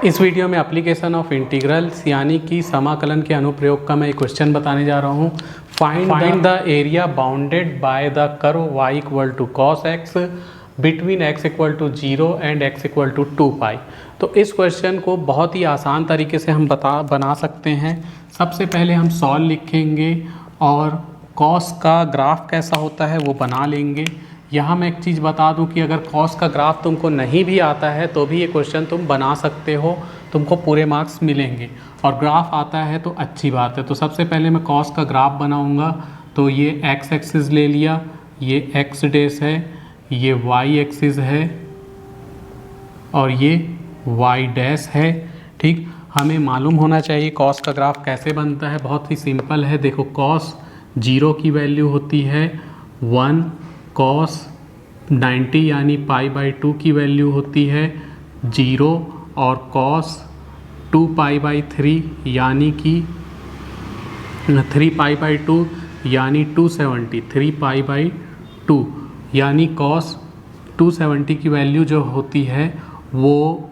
इस वीडियो में application of integrals यानी कि समाकलन के अनुप्रयोग का मैं एक क्वेश्चन बताने जा रहा हूँ। Find the area bounded by the curve y equal to cos x between x equal to 0 and x equal to 2 pi. तो इस क्वेश्चन को बहुत ही आसान तरीके से हम बना सकते हैं। सबसे पहले हम सॉल्व लिखेंगे और कॉस का ग्राफ कैसा होता है वो बना लेंगे। यहाँ मैं एक चीज़ बता दूं कि अगर कॉस का ग्राफ तुमको नहीं भी आता है तो भी ये क्वेश्चन तुम बना सकते हो, तुमको पूरे मार्क्स मिलेंगे। और ग्राफ आता है तो अच्छी बात है। तो सबसे पहले मैं कॉस का ग्राफ बनाऊंगा। तो ये एक्स एक्सिस ले लिया, ये एक्स डेस है, ये वाई एक्सिस है और ये वाई डैश है। ठीक, हमें मालूम होना चाहिए कॉस का ग्राफ कैसे बनता है। बहुत ही सिंपल है। देखो, कॉस 0 की वैल्यू होती है 1, कॉस 90 यानी π/2 की वैल्यू होती है 0 और कॉस 2π/3 यानी कि 3π/2 यानी 270, 3π/2 यानी कॉस 270 की वैल्यू जो होती है वो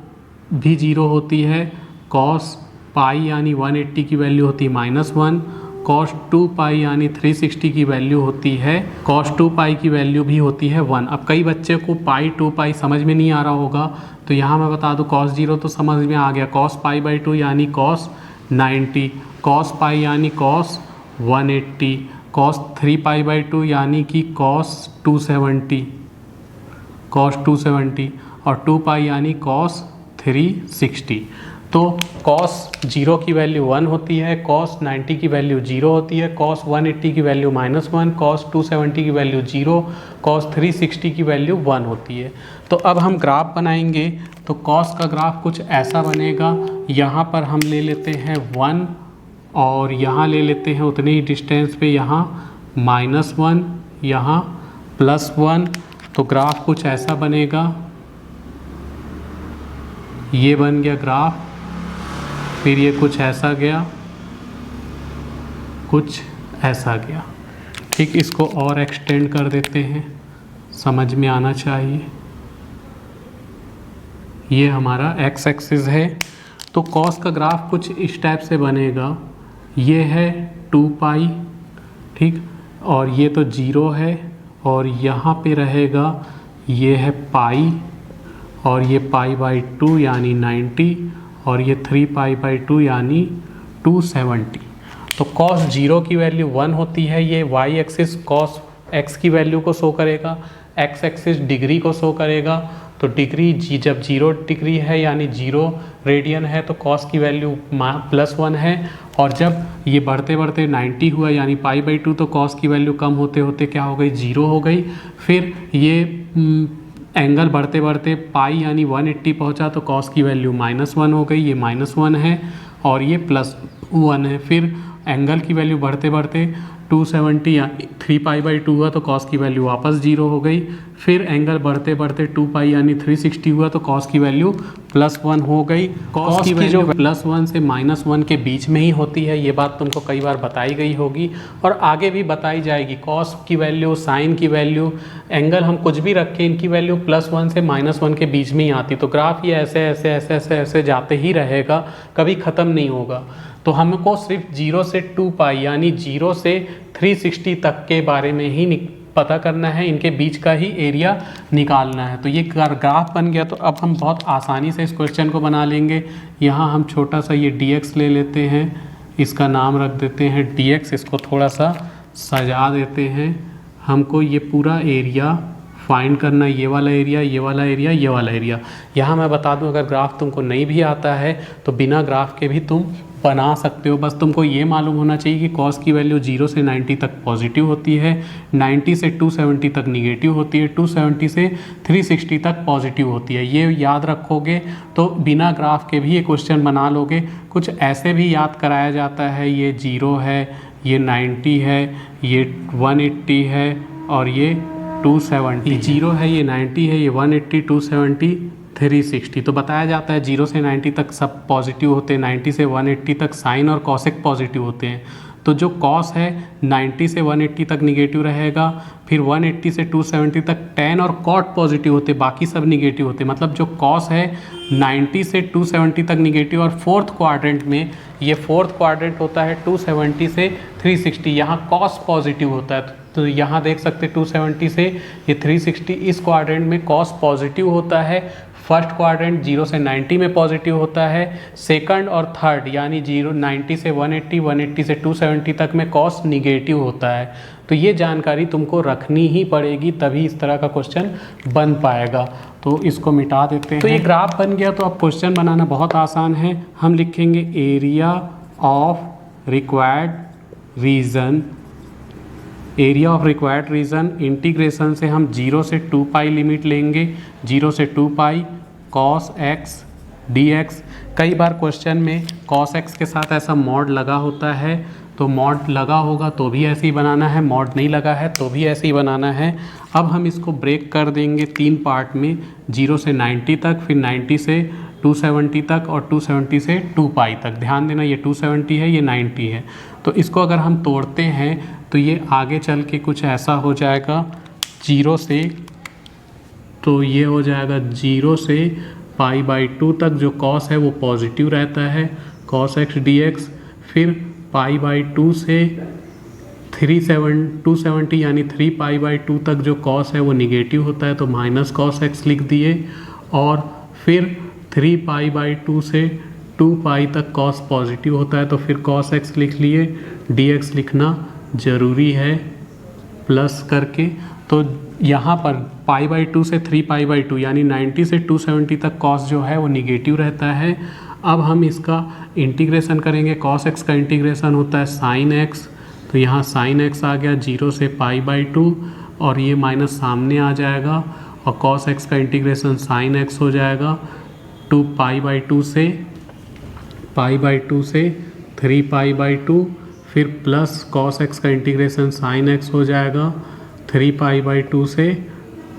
भी 0 होती है। कॉस पाई यानी 180 की वैल्यू होती है -1। कॉस 2 पाई यानी 360 की वैल्य/2 होती है, कॉस 2 पाई की वैल्यू भी होती है 1। अब कई बच्चे को पाई 2 पाई समझ में नहीं आ रहा होगा, तो यहाँ मैं बता दूँ कॉस 0 तो समझ में आ गया। कॉस π/2 यानी कॉस 90, कॉस पाई यानी कॉस 180, कॉस 3π/2 यानी कि कॉस 270, और 2 पाई यानी कॉस 360। तो कॉस 0 की वैल्यू 1 होती है, कॉस 90 की वैल्यू 0 होती है, कॉस 180 की वैल्यू -1, कॉस 270 की वैल्यू 0, कॉस 360 की वैल्यू 1 होती है। तो अब हम ग्राफ बनाएंगे। तो कॉस का ग्राफ कुछ ऐसा बनेगा। यहाँ पर हम ले लेते हैं 1 और यहाँ ले लेते हैं उतने ही डिस्टेंस पे यहाँ -1, यहाँ +1। तो ग्राफ कुछ ऐसा बनेगा। ये बन गया ग्राफ। फिर ये कुछ ऐसा गया, कुछ ऐसा गया। ठीक, इसको और एक्सटेंड कर देते हैं, समझ में आना चाहिए। ये हमारा एक्स एक्सिस है। तो कॉस का ग्राफ कुछ इस टाइप से बनेगा। ये है 2 पाई, ठीक, और ये तो 0 है और यहाँ पे रहेगा ये है पाई और ये π/2 यानी 90 और ये 3π/2 यानी 270। तो कॉस 0 की वैल्यू 1 होती है। ये y एक्सिस कॉस x की वैल्यू को शो करेगा, x एक्सिस डिग्री को शो करेगा। तो डिग्री जब 0 डिग्री है यानी 0 रेडियन है तो कॉस की वैल्यू +1 है। और जब ये बढ़ते बढ़ते 90 हुआ यानी π/2 तो कॉस की वैल्यू कम होते होते क्या हो गई, 0 हो गई। फिर ये एंगल बढ़ते बढ़ते पाई यानी 180 पहुंचा तो कॉस की वैल्यू -1 हो गई, ये -1 है और ये +1 है। फिर एंगल की वैल्यू बढ़ते बढ़ते 270 या 3π/2 हुआ तो कॉस की वैल्यू वापस 0 हो गई। फिर एंगल बढ़ते बढ़ते 2 पाई यानी 360 हुआ तो कॉस की वैल्यू +1 हो गई। कॉस की वैल्यू +1 से -1 के बीच में ही होती है। ये बात तुमको कई बार बताई गई होगी और आगे भी बताई जाएगी। कॉस की वैल्यू, साइन की वैल्यू, एंगल हम कुछ भी रखें, इनकी वैल्यू +1 से -1 के बीच में ही आती। तो ग्राफ ये ऐसे ऐसे ऐसे ऐसे ऐसे जाते ही रहेगा, कभी ख़त्म नहीं होगा। तो हमको सिर्फ 0 से 2 पाई यानी 0 से 360 तक के बारे में ही पता करना है, इनके बीच का ही एरिया निकालना है। तो ये ग्राफ बन गया। तो अब हम बहुत आसानी से इस क्वेश्चन को बना लेंगे। यहाँ हम छोटा सा ये dx ले लेते हैं, इसका नाम रख देते हैं dx। इसको थोड़ा सा सजा देते हैं। हमको ये पूरा एरिया फाइंड करना, ये वाला एरिया, ये वाला एरिया, ये वाला एरिया। यहाँ मैं बता दूँ अगर ग्राफ तुमको नहीं भी आता है तो बिना ग्राफ के भी तुम बना सकते हो। बस तुमको ये मालूम होना चाहिए कि कॉस की वैल्यू 0 से 90 तक पॉजिटिव होती है, 90 से 270 तक निगेटिव होती है, 270 से 360 तक पॉजिटिव होती है। ये याद रखोगे तो बिना ग्राफ के भी ये क्वेश्चन बना लोगे। कुछ ऐसे भी याद कराया जाता है, ये 0 है, ये 90 है, ये 180 है और ये 270। ये 0 है, ये 90 है, ये 180, 270, 360। तो बताया जाता है 0 से 90 तक सब पॉजिटिव होते हैं, 90 से 180 तक साइन और कॉसेक पॉजिटिव होते हैं। तो जो कॉस है 90 से 180 तक निगेटिव रहेगा, फिर 180 से 270 तक टैन और कॉट पॉजिटिव होते, बाकी सब निगेटिव होते। मतलब जो कॉस है 90 से 270 तक निगेटिव, और फोर्थ क्वाड्रेंट में, ये फोर्थ क्वाड्रेंट होता है 270 से 360, यहाँ कॉस पॉजिटिव होता है। तो यहाँ देख सकते हैं 270 से ये 360, इस क्वाड्रेंट में कॉस पॉजिटिव होता है। फर्स्ट क्वाड्रेंट 0 से 90 में पॉजिटिव होता है। सेकंड और थर्ड यानी 90 से 180, 180 से 270 तक में कॉस निगेटिव होता है। तो ये जानकारी तुमको रखनी ही पड़ेगी, तभी इस तरह का क्वेश्चन बन पाएगा। तो इसको मिटा देते हैं। तो ये ग्राफ बन गया, तो अब क्वेश्चन बनाना बहुत आसान है। हम लिखेंगे area of required region, area of required region, integration से हम 0 से 2 पाई लिमिट लेंगे, 0 से 2 pi cos x D x. कई बार क्वेश्चन में कॉस एक्स के साथ ऐसा मॉड लगा होता है, तो मॉड लगा होगा तो भी ऐसे ही बनाना है, मॉड नहीं लगा है तो भी ऐसे ही बनाना है। अब हम इसको ब्रेक कर देंगे 3 पार्ट में, 0 से 90 तक, फिर 90 से 270 तक और 270 से 2 पाई तक। ध्यान देना ये 270 है, ये 90 है। तो इसको अगर हम तोड़ते हैं तो ये आगे चल के कुछ ऐसा हो जाएगा, 0 से, तो ये हो जाएगा 0 से π/2 तक जो कॉस है वो पॉजिटिव रहता है, कॉस एक्स डी एक्स। फिर π/2 से 270 यानी 3π/2 तक जो कॉस है वो निगेटिव होता है, तो माइनस कॉस एक्स लिख दिए। और फिर 3π/2 से 2 पाई तक कॉस पॉजिटिव होता है, तो फिर कॉस एक्स लिख लिए, डी एक्स लिखना ज़रूरी है प्लस करके। तो यहाँ पर π/2 से 3π/2 यानी 90 से 270 तक कॉस जो है वो निगेटिव रहता है। अब हम इसका इंटीग्रेशन करेंगे, कॉस एक्स का इंटीग्रेशन होता है साइन एक्स, तो यहाँ साइन एक्स आ गया 0 से π/2 और ये माइनस सामने आ जाएगा, और कॉस एक्स का इंटीग्रेशन साइन एक्स हो जाएगा 2 π/2 से 3π/2, फिर प्लस कॉस एक्स का इंटीग्रेशन साइन एक्स हो जाएगा 3π/2 से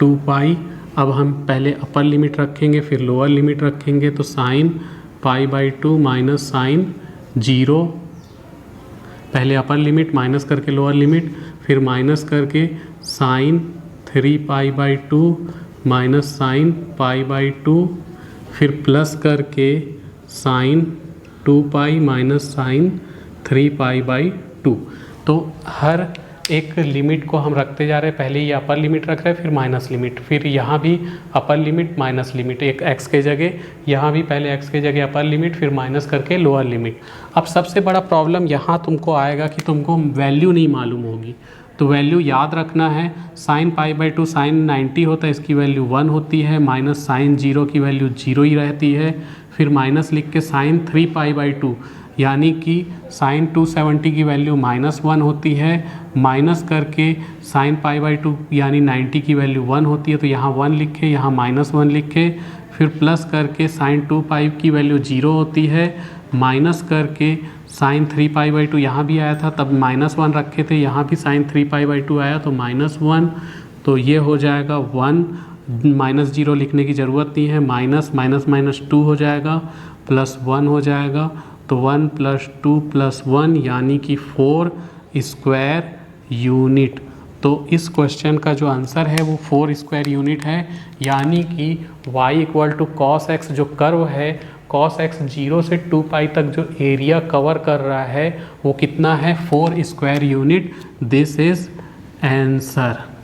2 पाई। अब हम पहले अपर लिमिट रखेंगे फिर लोअर लिमिट रखेंगे, तो साइन π/2 माइनस साइन 0, पहले अपर लिमिट माइनस करके लोअर लिमिट, फिर माइनस करके साइन 3π/2 माइनस साइन π/2, फिर प्लस करके साइन 2 पाई माइनस साइन 3π/2। तो हर एक लिमिट को हम रखते जा रहे हैं, पहले ये अपर लिमिट रख रहे हैं फिर माइनस लिमिट, फिर यहाँ भी अपर लिमिट माइनस लिमिट, एक एक्स के जगह, यहाँ भी पहले एक्स के जगह अपर लिमिट फिर माइनस करके लोअर लिमिट। अब सबसे बड़ा प्रॉब्लम यहाँ तुमको आएगा कि तुमको वैल्यू नहीं मालूम होगी, तो वैल्यू याद रखना है। साइन π/2 साइन 90 होता है, इसकी वैल्यू 1 होती है, माइनस साइन 0 की वैल्यू 0 ही रहती है, फिर माइनस लिख के साइन 3π/2 यानी कि साइन 270 की वैल्यू -1 होती है, माइनस करके साइन π/2 यानी 90 की वैल्यू 1 होती है, तो यहाँ 1 लिखे, यहाँ -1 लिखे, फिर प्लस करके साइन 2π की वैल्यू 0 होती है, माइनस करके साइन 3π/2 यहाँ भी आया था तब -1 रखे थे, यहाँ भी साइन 3π/2 आया तो -1, तो ये हो जाएगा 1, -0 लिखने की ज़रूरत नहीं है, माइनस माइनस माइनस 2 हो जाएगा, प्लस 1 हो जाएगा, तो 1 + 2 + 1 यानी कि 4 स्क्वायर यूनिट। तो इस क्वेश्चन का जो आंसर है वो 4 स्क्वायर यूनिट है, यानी कि y = cos x जो कर्व है, cos x 0 से 2 पाई तक जो एरिया कवर कर रहा है वो कितना है, 4 square unit. This is answer.